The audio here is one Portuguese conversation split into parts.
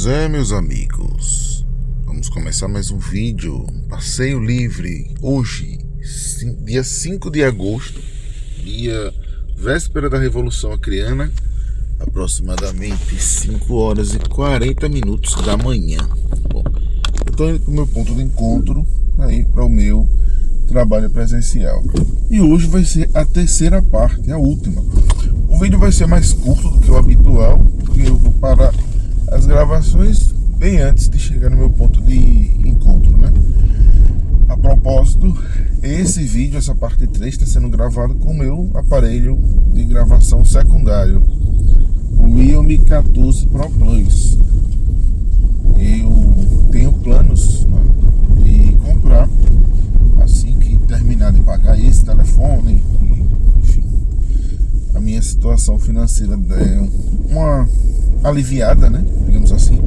Pois é, meus amigos, vamos começar mais um vídeo, passeio livre, hoje, dia 5 de agosto, dia véspera da Revolução Acreana, aproximadamente 5 horas e 40 minutos da manhã. Bom, eu estou indo para o meu ponto de encontro, aí para o meu trabalho presencial. E hoje vai ser a terceira parte, a última. O vídeo vai ser mais curto do que o habitual, porque eu vou parar as gravações bem antes de chegar no meu ponto de encontro, né? A propósito, esse vídeo, essa parte 3, está sendo gravado com o meu aparelho de gravação secundário, o Realme 14 Pro Plus. Eu tenho planos, né, de comprar assim que terminar de pagar esse telefone. Enfim, a minha situação financeira é uma aliviada, né, digamos assim.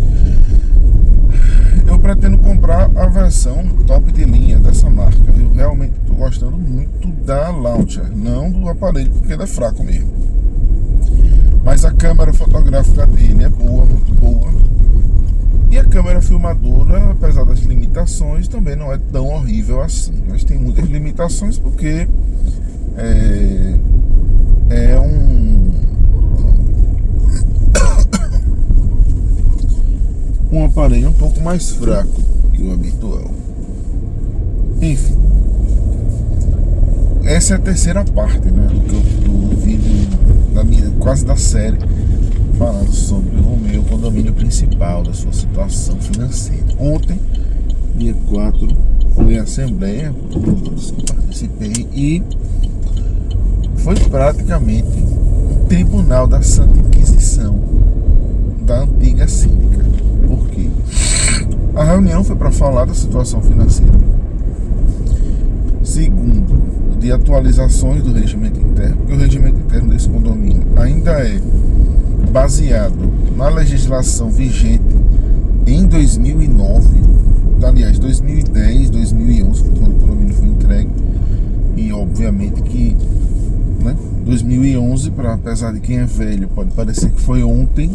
Eu pretendo comprar a versão top de linha dessa marca. Eu realmente estou gostando muito da Launcher, não do aparelho, porque ele é fraco mesmo. Mas a câmera fotográfica dele é boa, muito boa. E a câmera filmadora, apesar das limitações, também não é tão horrível assim. Mas tem muitas limitações porque é um aparelho um pouco mais fraco que o habitual. Enfim, essa é a terceira parte, né, do vídeo quase da série, falando sobre o meu condomínio principal, da sua situação financeira. Ontem, dia 4, foi a assembleia, todos que participei, e foi praticamente um tribunal da Santa Inquisição da antiga síndica. Por quê? A reunião foi para falar da situação financeira. Segundo, de atualizações do regimento interno, porque o regimento interno desse condomínio ainda é baseado na legislação vigente em 2009, aliás, 2010, 2011, quando o condomínio foi entregue. E obviamente que, né, 2011, apesar de quem é velho, pode parecer que foi ontem,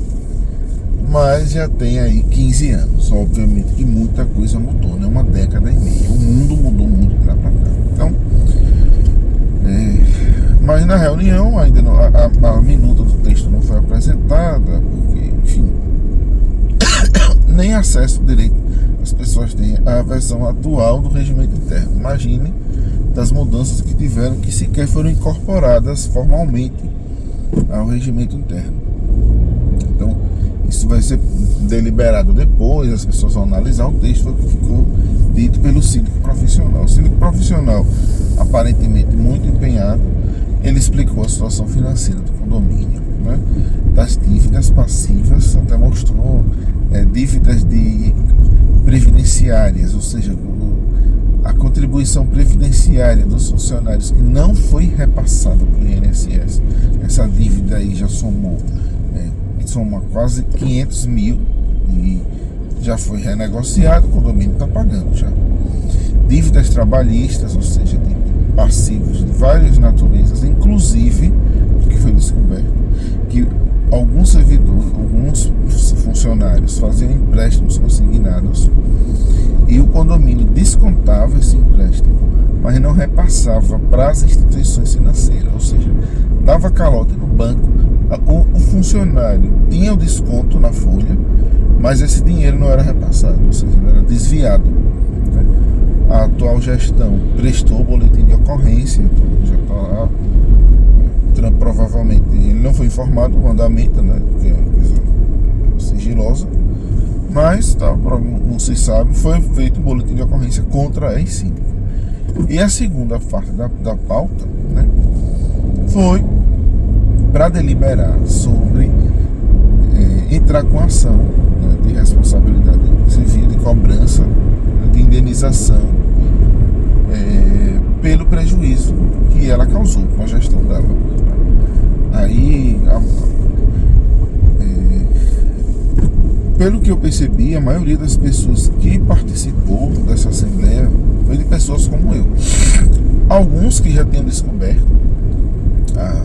mas já tem aí 15 anos. Obviamente que muita coisa mudou, né? Uma década e meia. O mundo mudou muito de lá pra cá. Então, mas na reunião ainda não, a minuta do texto não foi apresentada, porque, enfim, nem acesso direito as pessoas têm à versão atual do regimento interno. Imagine das mudanças que tiveram, que sequer foram incorporadas formalmente ao regimento interno. Então, isso vai ser deliberado depois, as pessoas vão analisar o texto, foi o que ficou dito pelo síndico profissional. O síndico profissional, aparentemente muito empenhado, ele explicou a situação financeira do condomínio, né, das dívidas passivas, até mostrou dívidas de previdenciárias, ou seja, a contribuição previdenciária dos funcionários que não foi repassada para o INSS. Essa dívida aí já soma quase 500 mil e já foi renegociado, o condomínio está pagando já. Dívidas trabalhistas, ou seja, de passivos de várias naturezas, inclusive o que foi descoberto, que alguns servidores, alguns funcionários faziam empréstimos consignados e o condomínio descontava esse empréstimo, mas não repassava para as instituições financeiras, ou seja, dava calote no banco. O funcionário tinha o desconto na folha, mas esse dinheiro não era repassado, ou seja, não era desviado. A atual gestão prestou o boletim de ocorrência, então já está lá. Provavelmente ele não foi informado do andamento, né, porque é uma coisa sigilosa, mas não se sabe, foi feito um boletim de ocorrência contra a ex-síndica. E a segunda parte da pauta, né, foi para deliberar sobre entrar com ação, né, de responsabilidade civil, de cobrança, né, de indenização pelo prejuízo que ela causou com a gestão dela. Aí, pelo que eu percebi, a maioria das pessoas que participou dessa assembleia foi de pessoas como eu. Alguns que já tinham descoberto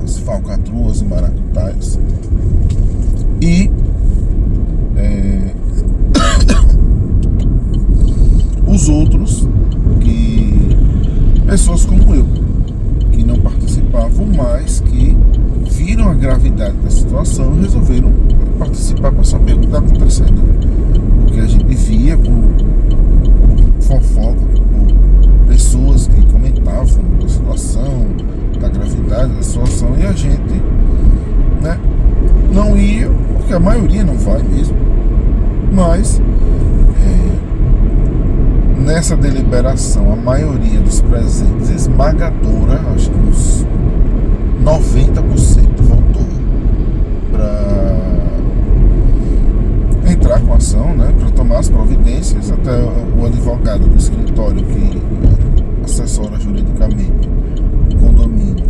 as falcatruas e maracutaias, e os outros, que pessoas como eu, que não participavam, mas que viram a gravidade da situação e resolveram participar para saber o que está acontecendo. Porque a gente via por fofoca, por pessoas que comentavam da situação, da gravidade da situação, e a gente, né, não ia, porque a maioria não vai mesmo. Mas nessa deliberação, a maioria dos presentes, esmagadora, acho que uns 90% votou para entrar com ação, né, para tomar as providências. Até o advogado do escritório que assessora juridicamente o condomínio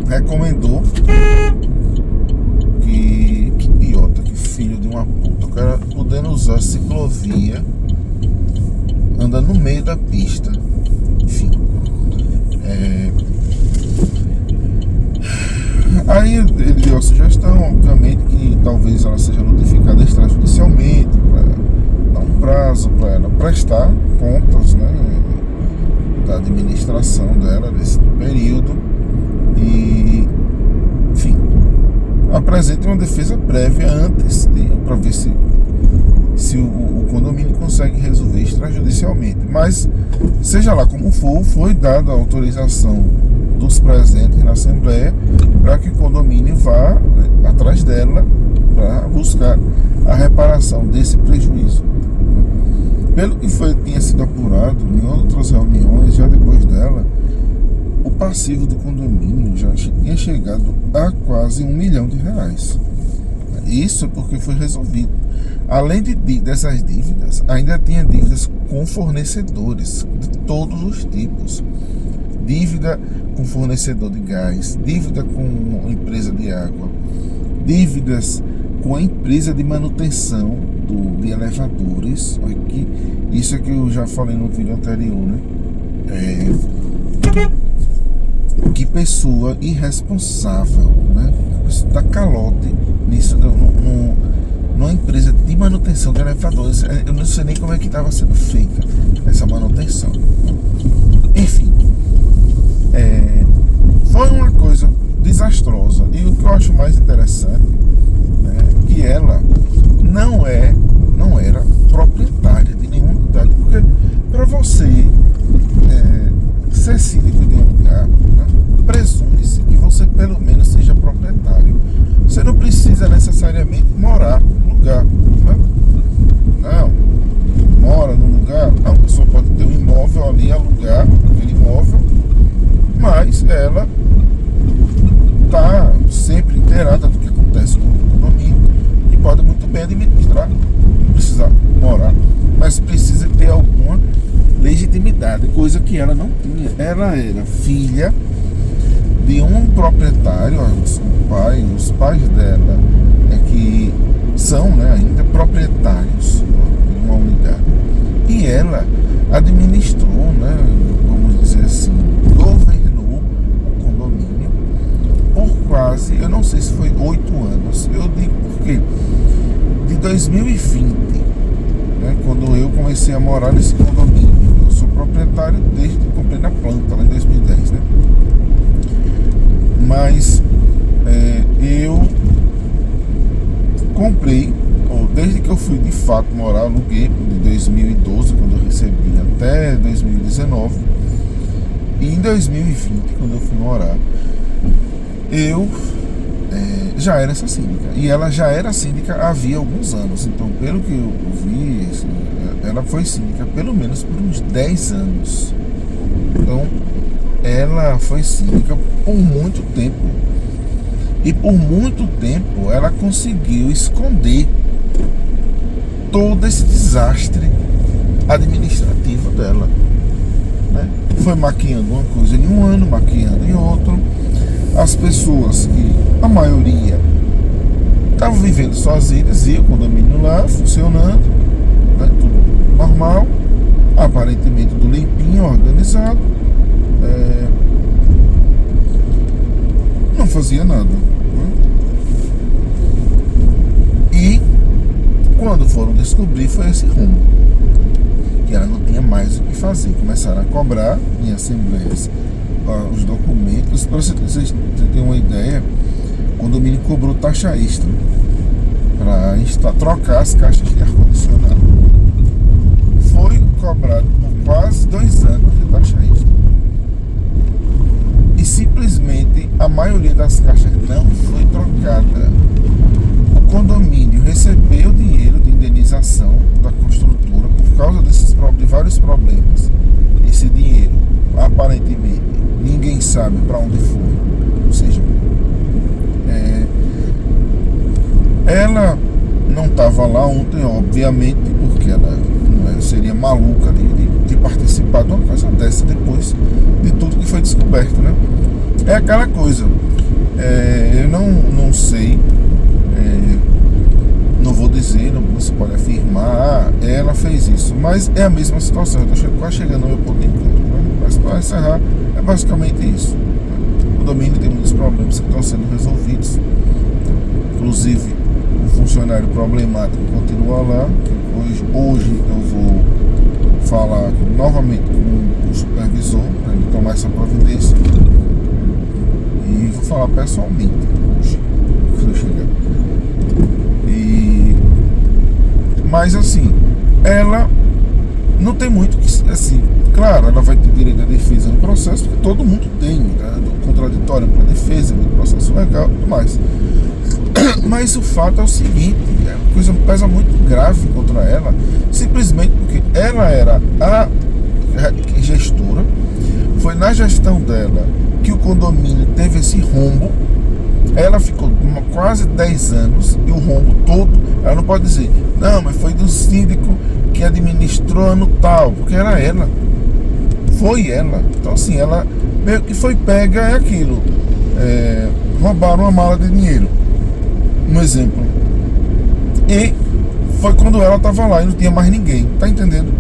recomendou que idiota, que filho de uma puta, o cara podendo usar ciclovia, anda no meio da pista, enfim. Aí ele deu a sugestão, obviamente, que talvez ela seja notificada extrajudicialmente, para dar um prazo para ela prestar contas, né, da administração dela nesse período, e, enfim, apresente uma defesa prévia antes, para ver se o condomínio consegue resolver extrajudicialmente. Mas, seja lá como for, foi dada a autorização dos presentes na Assembleia para que o condomínio vá, né, atrás dela para buscar a reparação desse prejuízo. Pelo que tinha sido apurado em outras reuniões, já depois dela, o passivo do condomínio já tinha chegado a quase R$1 milhão. Isso porque foi resolvido. Além dessas dívidas, ainda tinha dívidas com fornecedores de todos os tipos. Dívida com fornecedor de gás, dívida com empresa de água, dívidas com a empresa de manutenção de elevadores. Aqui, isso é que eu já falei no vídeo anterior, né? Que pessoa irresponsável, né? Dá calote nisso, numa empresa de manutenção de elevadores. Eu não sei nem como é que estava sendo feita essa manutenção. Enfim, foi uma coisa desastrosa. E o que eu acho mais interessante, né, que ela não era proprietária de nenhuma unidade. Porque para você ser síndico de um lugar, né, presume-se que você pelo menos seja proprietário. Você não precisa necessariamente morar no lugar, né? Não, mora no lugar. Não, a pessoa pode ter um imóvel ali, alugar aquele imóvel, mas ela está sempre inteirada do que acontece no condomínio e pode muito bem administrar, não precisa morar, mas precisa ter alguma legitimidade, coisa que ela não tinha. Ela era filha de um proprietário, os pais dela que são, né, ainda proprietários de uma unidade, e ela administrou, né, vamos dizer assim, governou o condomínio por quase, eu não sei se foi 8 anos. Eu digo porque de 2020, né, quando eu comecei a morar nesse condomínio, eu sou proprietário desde que comprei na planta, lá em 2010, né? Mas eu comprei, desde que eu fui de fato morar, aluguei de 2012, quando eu recebi, até 2019. E em 2020, quando eu fui morar, eu já era essa síndica. E ela já era síndica havia alguns anos. Então, pelo que eu vi, assim, ela foi síndica pelo menos por uns 10 anos. Então, ela foi síndica por muito tempo. E por muito tempo ela conseguiu esconder todo esse desastre administrativo dela, né? Foi maquiando uma coisa em um ano, maquiando em outro. As pessoas, que a maioria estavam vivendo sozinhas, e o condomínio lá funcionando, né? Tudo normal, aparentemente tudo limpinho, organizado, não fazia nada, né? E quando foram descobrir, foi esse rumo. que ela não tinha mais o que fazer. Começaram a cobrar em assembleias os documentos. Para vocês terem uma ideia, o condomínio cobrou taxa extra para trocar as caixas de ar-condicionado. Foi cobrado por quase 2 anos de taxa extra. E simplesmente a maioria das caixas não foi trocada. O condomínio recebeu dinheiro de indenização da construtora por causa de vários problemas. Esse dinheiro, aparentemente, ninguém sabe para onde foi. Ou seja, ela não estava lá ontem, obviamente, porque ela seria maluca de participar de uma coisa dessa depois de tudo que foi descoberto, né? É aquela coisa, eu não sei, não vou dizer, não se pode afirmar, ela fez isso, mas é a mesma situação. Eu estou quase chegando ao meu ponto de encontro, né? Mas para encerrar, é basicamente isso. O condomínio tem muitos problemas que estão sendo resolvidos, inclusive o funcionário problemático continua lá. Hoje eu vou falar novamente com o supervisor para ele tomar essa providência, e vou falar pessoalmente hoje quando eu chegar. Mas assim, ela não tem muito que, assim, claro, ela vai ter direito à defesa no processo, porque todo mundo tem, né? Contraditório para defesa, no processo legal e tudo mais. Mas o fato é o seguinte, a coisa pesa muito grave contra ela, simplesmente porque ela era a gestora. Foi na gestão dela que o condomínio teve esse rombo. Ela ficou quase 10 anos e o rombo todo, ela não pode dizer, não, mas foi do síndico que administrou ano tal, porque era ela. Foi ela. Então assim, ela meio que foi pega, é aquilo. Roubaram uma mala de dinheiro, um exemplo. E foi quando ela estava lá e não tinha mais ninguém, tá entendendo?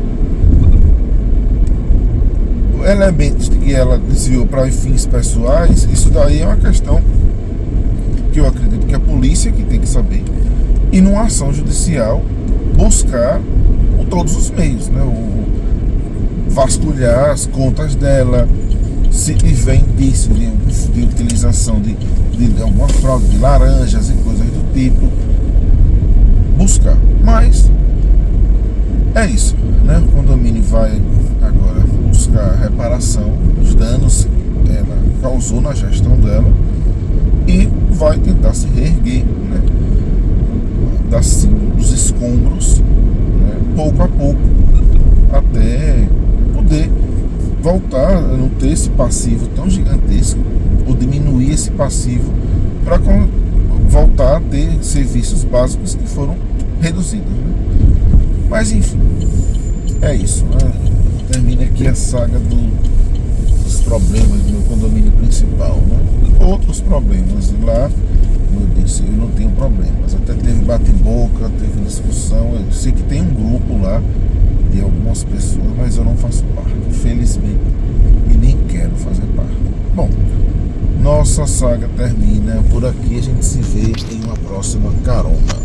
Elementos que ela desviou para fins pessoais, isso daí é uma questão que eu acredito que a polícia que tem que saber, e numa ação judicial buscar todos os meios, né? Vasculhar as contas dela, se tiver indício de utilização de alguma fraude de laranjas e coisas do tipo, buscar. Mas é isso, né? O condomínio vai agora buscar reparação dos danos que ela causou na gestão dela e vai tentar se reerguer, né? Dos escombros, né? Pouco a pouco, até poder voltar a não ter esse passivo tão gigantesco, ou diminuir esse passivo para voltar a ter serviços básicos que foram reduzidos, né? Mas enfim, é isso, né? Termina aqui a saga dos problemas do meu condomínio principal, né? Outros problemas lá, como eu disse, eu não tenho problemas. Até teve bate-boca, teve discussão. Eu sei que tem um grupo lá de algumas pessoas, mas eu não faço parte, infelizmente, e nem quero fazer parte. Bom, nossa saga termina por aqui. A gente se vê em uma próxima carona.